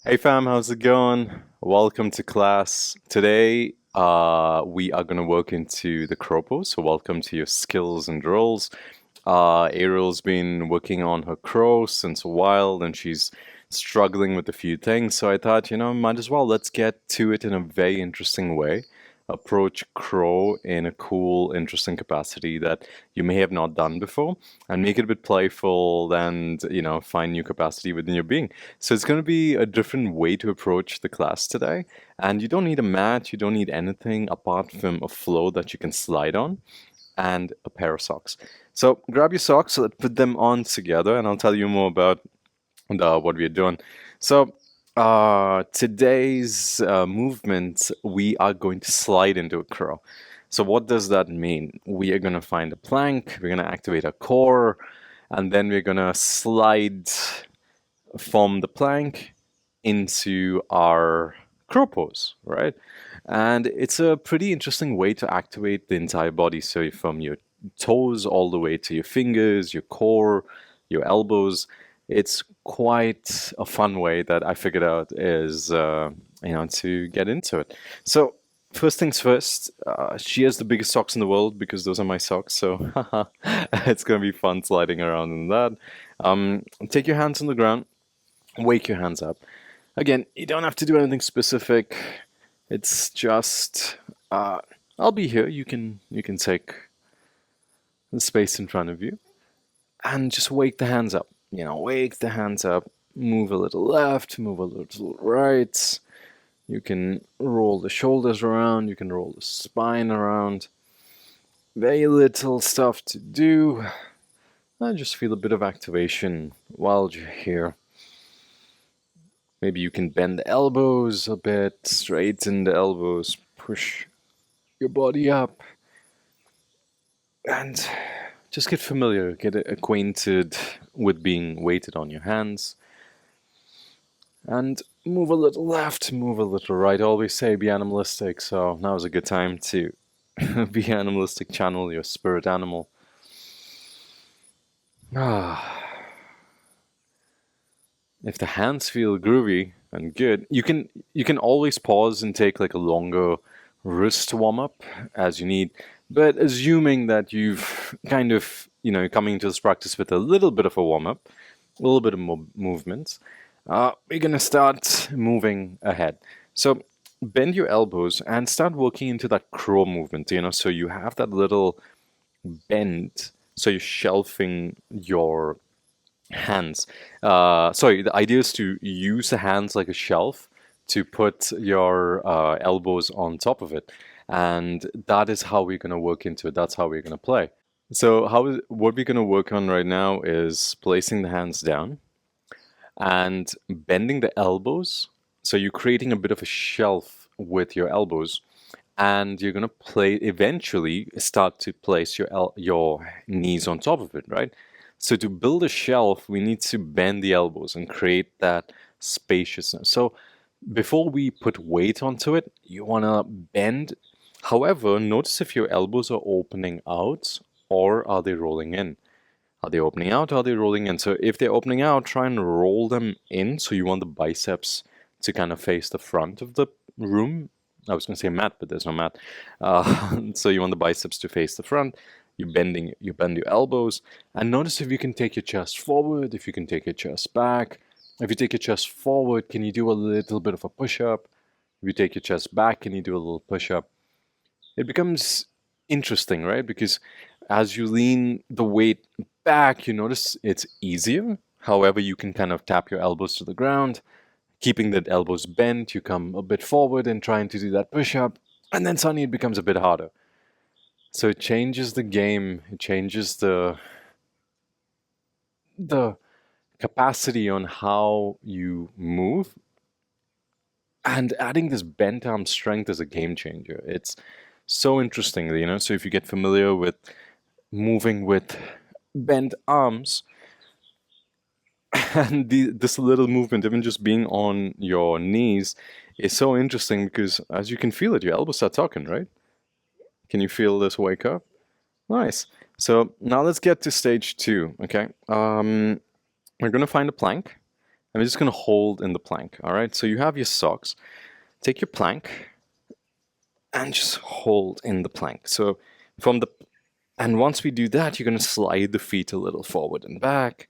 Hey fam, how's it going? Welcome to class. Today, we are going to work into the crow pose. So welcome to your skills and roles. Ariel's been working on her crow since a while, and she's struggling with a few things. So I thought, might as well let's get to it in a very interesting way. Approach crow in a cool, interesting capacity that you may have not done before, and make it a bit playful and find new capacity within your being. So it's going to be a different way to approach the class today, and you don't need a mat, you don't need anything apart from a floor that you can slide on and a pair of socks. So grab your socks, let's put them on together, and I'll tell you more about what we're doing. So today's movement, we are going to slide into a crow. So what does that mean? We are going to find a plank, we're going to activate our core, and then we're going to slide from the plank into our crow pose, right? And it's a pretty interesting way to activate the entire body. So from your toes all the way to your fingers, your core, your elbows. It's quite a fun way that I figured out is, to get into it. So first things first, she has the biggest socks in the world because those are my socks. So it's going to be fun sliding around in that. Take your hands on the ground, wake your hands up. Again, you don't have to do anything specific. It's just I'll be here. You can take the space in front of you and just wake the hands up. Wake the hands up. Move a little left, move a little right. You can roll the shoulders around. You can roll the spine around. Very little stuff to do. I just feel a bit of activation while you're here. Maybe you can bend the elbows a bit, straighten the elbows, push your body up, and just get familiar, get acquainted with being weighted on your hands. And move a little left, move a little right. I always say be animalistic, so now is a good time to be animalistic, channel your spirit animal. If the hands feel groovy and good, you can always pause and take like a longer wrist warm up as you need. But assuming that you've kind of coming into this practice with a little bit of a warm up, a little bit of movement, we're gonna start moving ahead. So bend your elbows and start working into that crow movement. So you have that little bend. So you're shelving your hands. Sorry, the idea is to use the hands like a shelf to put your elbows on top of it. And that is how we're going to work into it. That's how we're going to play. So what we're going to work on right now is placing the hands down and bending the elbows. So you're creating a bit of a shelf with your elbows, and you're gonna eventually start to place your knees on top of it, right? So to build a shelf, we need to bend the elbows and create that spaciousness. So before we put weight onto it, you wanna bend. However, notice if your elbows are opening out or are they rolling in. Are they opening out? Or are they rolling in? So if they're opening out, try and roll them in. So you want the biceps to kind of face the front of the room. I was going to say mat, but there's no mat. So you want the biceps to face the front. You bend your elbows, and notice if you can take your chest forward. If you can take your chest back. If you take your chest forward, can you do a little bit of a push-up? If you take your chest back, can you do a little push-up? It becomes interesting, right? Because as you lean the weight back, you notice it's easier. However, you can kind of tap your elbows to the ground, keeping the elbows bent. You come a bit forward and trying to do that push up, and then suddenly it becomes a bit harder. So it changes the game. It changes the capacity on how you move. And adding this bent arm strength is a game changer. It's so interesting, So if you get familiar with moving with bent arms, and this little movement, even just being on your knees, is so interesting because as you can feel it, your elbows start talking, right? Can you feel this wake up? Nice. So now let's get to stage two, okay? We're gonna find a plank, we're just going to hold in the plank. All right, so you have your socks. Take your plank and just hold in the plank. So and once we do that, you're going to slide the feet a little forward and back,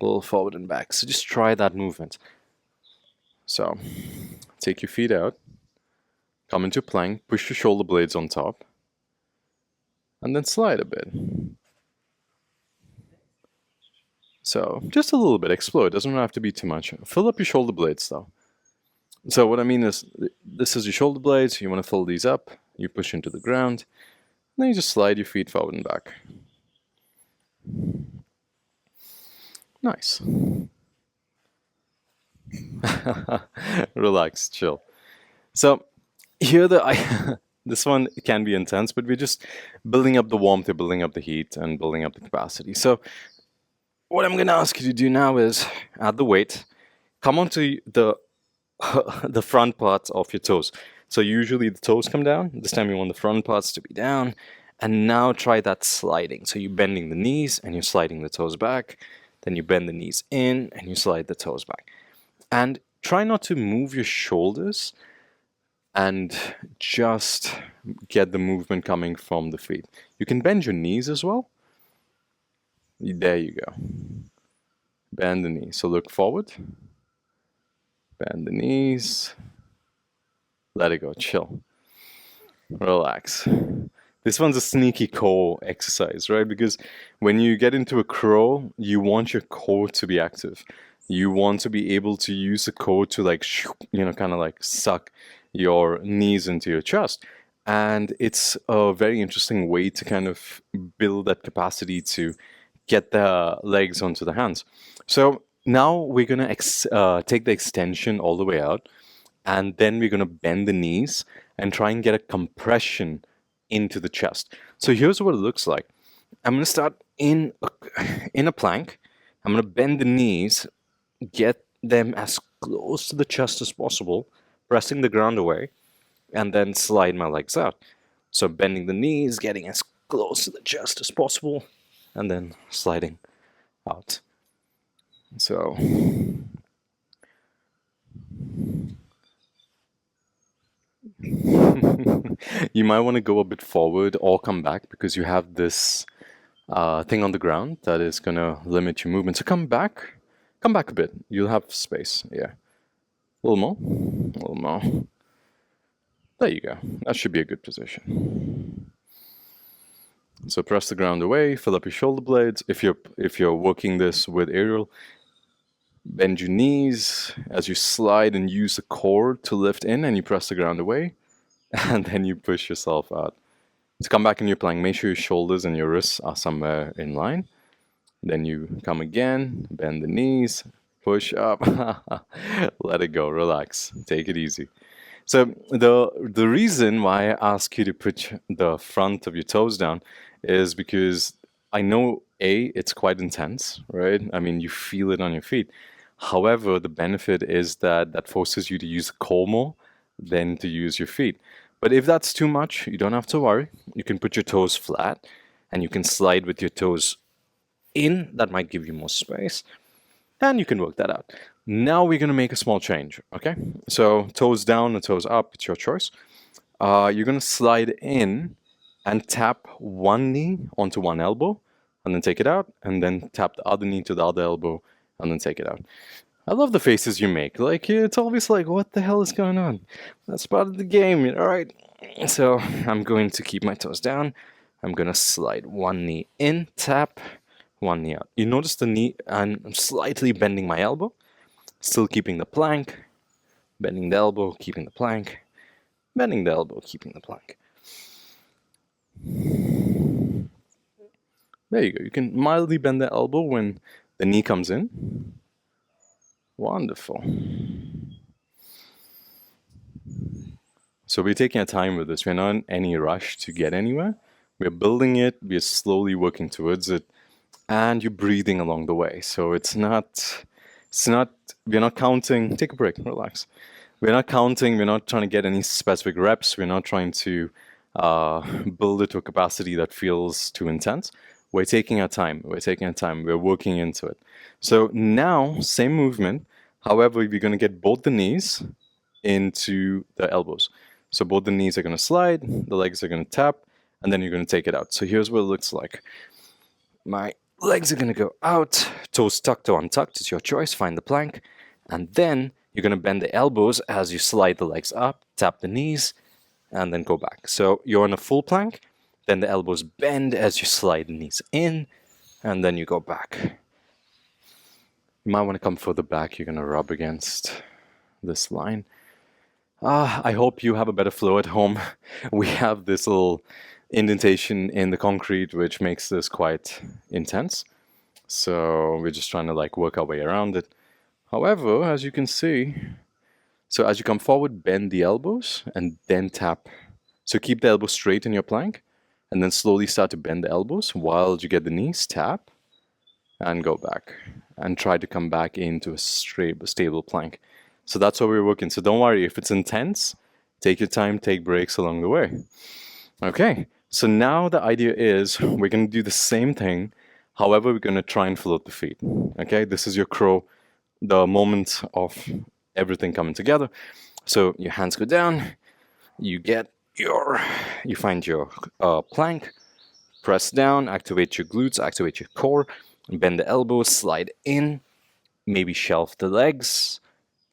a little forward and back. So just try that movement. So take your feet out, come into plank, push your shoulder blades on top, and then slide a bit. So just a little bit, explore. It doesn't have to be too much. Fill up your shoulder blades though. So what I mean is, this is your shoulder blades. You want to fill these up. You push into the ground. Then you just slide your feet forward and back. Nice. Relax, chill. So here this one can be intense, but we're just building up the warmth, building up the heat, and building up the capacity. So what I'm going to ask you to do now is add the weight, come onto the the front parts of your toes. So usually the toes come down. This time you want the front parts to be down. And now try that sliding. So you're bending the knees and you're sliding the toes back. Then you bend the knees in and you slide the toes back. And try not to move your shoulders and just get the movement coming from the feet. You can bend your knees as well. There you go. Bend the knees. So look forward. Bend the knees. Let it go. Chill. Relax. This one's a sneaky core exercise, right? Because when you get into a crawl, you want your core to be active. You want to be able to use the core to kind of like suck your knees into your chest. And it's a very interesting way to kind of build that capacity to get the legs onto the hands. So now we're going to take the extension all the way out. And then we're going to bend the knees and try and get a compression into the chest. So here's what it looks like. I'm going to start in a plank. I'm going to bend the knees, get them as close to the chest as possible, pressing the ground away, and then slide my legs out. So bending the knees, getting as close to the chest as possible, and then sliding out. So you might want to go a bit forward or come back because you have this thing on the ground that is going to limit your movement. So come back a bit. You'll have space. Yeah. A little more. There you go. That should be a good position. So press the ground away, fill up your shoulder blades. If you're working this with aerial, bend your knees as you slide and use the core to lift in, and you press the ground away, and then you push yourself out. So come back in your plank. Make sure your shoulders and your wrists are somewhere in line. Then you come again, bend the knees, push up, let it go, relax, take it easy. So the reason why I ask you to put the front of your toes down is because I know it's quite intense, right? I mean, you feel it on your feet. However, the benefit is that forces you to use the core more than to use your feet. But if that's too much, you don't have to worry. You can put your toes flat and you can slide with your toes in. That might give you more space. And you can work that out. Now we're going to make a small change, okay? So toes down and toes up, it's your choice. You're going to slide in and tap one knee onto one elbow and then take it out, and then tap the other knee to the other elbow and then take it out. I love the faces you make. Like, it's always like, what the hell is going on? That's part of the game, all right? So I'm going to keep my toes down. I'm going to slide one knee in, tap, one knee out. You notice the knee, and I'm slightly bending my elbow, still keeping the plank, bending the elbow, keeping the plank, bending the elbow, keeping the plank. There you go. You can mildly bend the elbow when the knee comes in. Wonderful. So we're taking our time with this. We're not in any rush to get anywhere. We're building it. We're slowly working towards it. And you're breathing along the way. So we're not counting. Take a break, relax. We're not counting. We're not trying to get any specific reps. We're not trying to build it to a capacity that feels too intense. We're taking our time. We're working into it. So now, same movement, However, we're going to get both the knees into the elbows. So both the knees are going to slide, the legs are going to tap, and then you're going to take it out. So here's what it looks like. My legs are going to go out, toes tucked or untucked, it's your choice, find the plank. And then you're going to bend the elbows as you slide the legs up, tap the knees, and then go back. So you're on a full plank, then the elbows bend as you slide the knees in, and then you go back. You might want to come further back, you're going to rub against this line. I hope you have a better flow at home. We have this little indentation in the concrete which makes this quite intense. So we're just trying to like work our way around it. However, as you can see, so as you come forward, bend the elbows and then tap. So keep the elbows straight in your plank and then slowly start to bend the elbows while you get the knees, tap and go back and try to come back into a stable plank. So that's what we're working. So don't worry, if it's intense, take your time, take breaks along the way. Okay, so now the idea is we're going to do the same thing. However, we're going to try and float the feet. Okay, this is your crow, the moment of everything coming together. So your hands go down, you find your plank, press down, activate your glutes, activate your core, bend the elbows, slide in, maybe shelf the legs,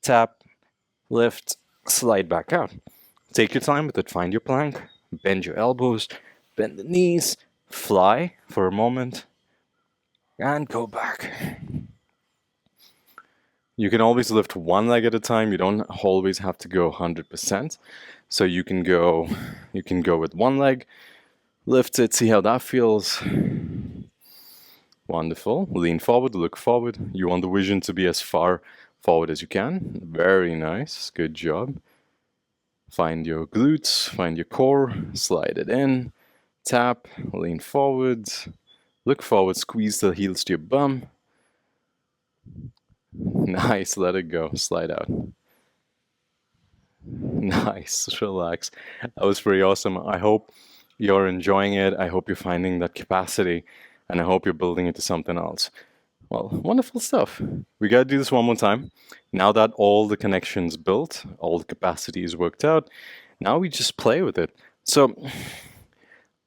tap, lift, slide back out. Take your time with it, find your plank, bend your elbows, bend the knees, fly for a moment, and go back. You can always lift one leg at a time. You don't always have to go 100%. So you can go with one leg, lift it, see how that feels. Wonderful. Lean forward, look forward. You want the vision to be as far forward as you can. Very nice. Good job. Find your glutes, find your core, slide it in, tap, lean forward, look forward, squeeze the heels to your bum. Nice, let it go, slide out. Nice, relax. That was pretty awesome. I hope you're enjoying it. I hope you're finding that capacity, and I hope you're building it to something else. Well, wonderful stuff. We gotta do this one more time. Now that all the connections built, all the capacity is worked out, now we just play with it. So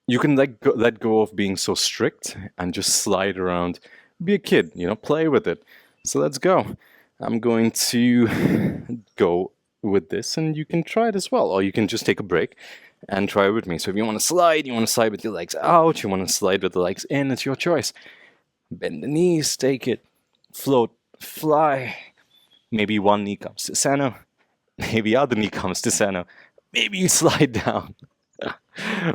you can let go of being so strict and just slide around. Be a kid, play with it. So let's go. I'm going to go with this, and you can try it as well, or you can just take a break and try it with me. So if you want to slide with your legs out, you want to slide with the legs in, it's your choice. Bend the knees, take it, float, fly. Maybe one knee comes to center, maybe other knee comes to center. Maybe you slide down.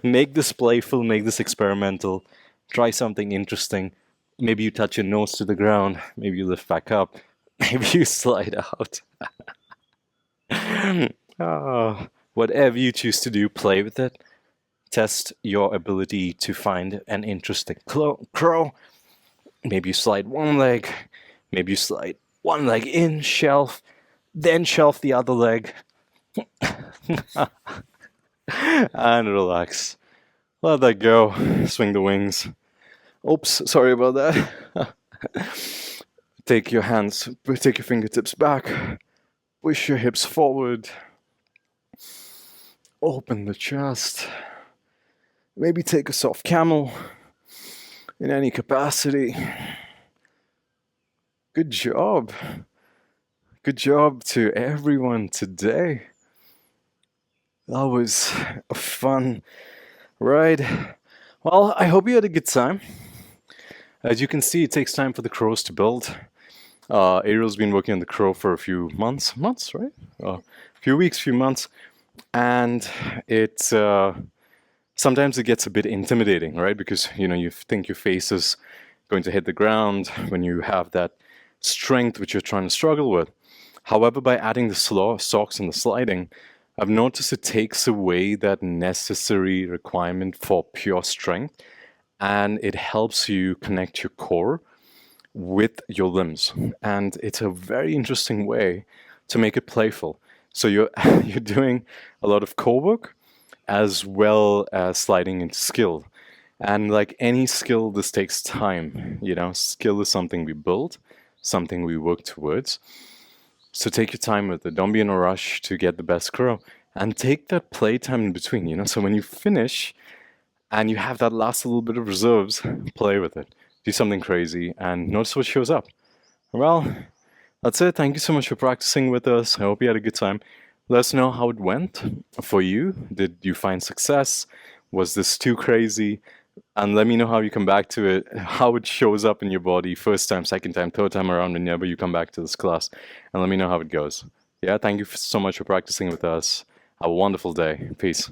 Make this playful, make this experimental. Try something interesting. Maybe you touch your nose to the ground. Maybe you lift back up. Maybe you slide out. Whatever you choose to do, play with it. Test your ability to find an interesting crow. Maybe you slide one leg. Maybe you slide one leg in, shelf, then shelf the other leg. And relax. Let that go. Swing the wings. Oops, sorry about that. Take your fingertips back. Push your hips forward. Open the chest. Maybe take a soft camel in any capacity. Good job. Good job to everyone today. That was a fun ride. Well, I hope you had a good time. As you can see, it takes time for the crows to build. Ariel's been working on the crow for a few months, right? A few weeks, few months. And sometimes it gets a bit intimidating, right? Because, you think your face is going to hit the ground when you have that strength which you're trying to struggle with. However, by adding the socks and the sliding, I've noticed it takes away that necessary requirement for pure strength, and it helps you connect your core with your limbs. And it's a very interesting way to make it playful. So you're doing a lot of core work as well as sliding into skill. And like any skill, this takes time. Skill is something we build, something we work towards. So take your time with it. Don't be in a rush to get the best crow. And take that playtime in between, So when you finish and you have that last little bit of reserves, play with it. Do something crazy and notice what shows up. Well, that's it. Thank you so much for practicing with us. I hope you had a good time. Let us know how it went for you. Did you find success? Was this too crazy? And let me know how you come back to it, how it shows up in your body first time, second time, third time around whenever you come back to this class. And let me know how it goes. Yeah, thank you so much for practicing with us. Have a wonderful day. Peace.